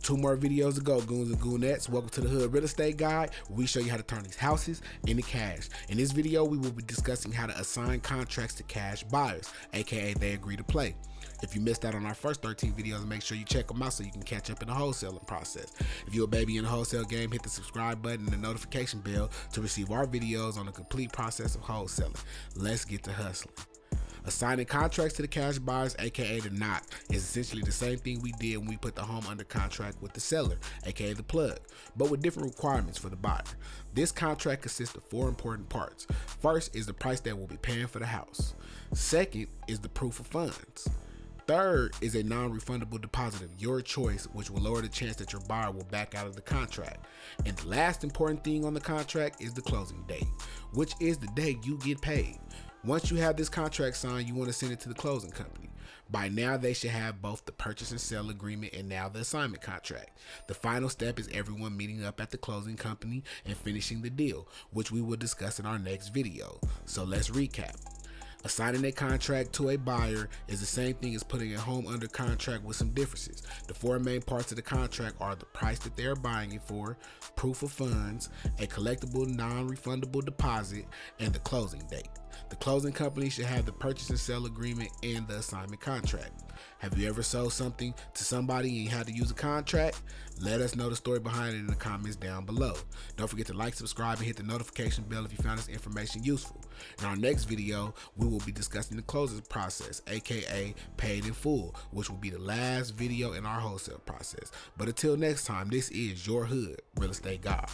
2 more videos to go, goons and goonettes. Welcome to the Hood Real Estate Guide, where we show you how to turn these houses into cash. In this video, we will be discussing how to assign contracts to cash buyers, aka they agree to play. If you missed out on our first 13 videos, make sure you check them out so you can catch up in the wholesaling process. If you're a baby in the wholesale game, hit the subscribe button and the notification bell to receive our videos on the complete process of wholesaling. Let's get to hustling. Assigning contracts to the cash buyers, aka the knock, is essentially the same thing we did when we put the home under contract with the seller, aka the plug, but with different requirements for the buyer. This contract consists of 4 important parts. First is the price that we'll be paying for the house. Second is the proof of funds. Third is a non-refundable deposit of your choice, which will lower the chance that your buyer will back out of the contract. And the last important thing on the contract is the closing date, which is the day you get paid. Once you have this contract signed, you want to send it to the closing company. By now, they should have both the purchase and sale agreement and now the assignment contract. The final step is everyone meeting up at the closing company and finishing the deal, which we will discuss in our next video. So let's recap. Assigning a contract to a buyer is the same thing as putting a home under contract with some differences. The 4 main parts of the contract are the price that they are buying it for, proof of funds, a collectible non-refundable deposit, and the closing date. The closing company should have the purchase and sale agreement and the assignment contract. Have you ever sold something to somebody and you had to use a contract? Let us know the story behind it in the comments down below. Don't forget to like, subscribe, and hit the notification bell if you found this information useful. In our next video, we will be discussing the closing process, aka paid in full, which will be the last video in our wholesale process. But until next time, this is your Hood Real Estate Guide.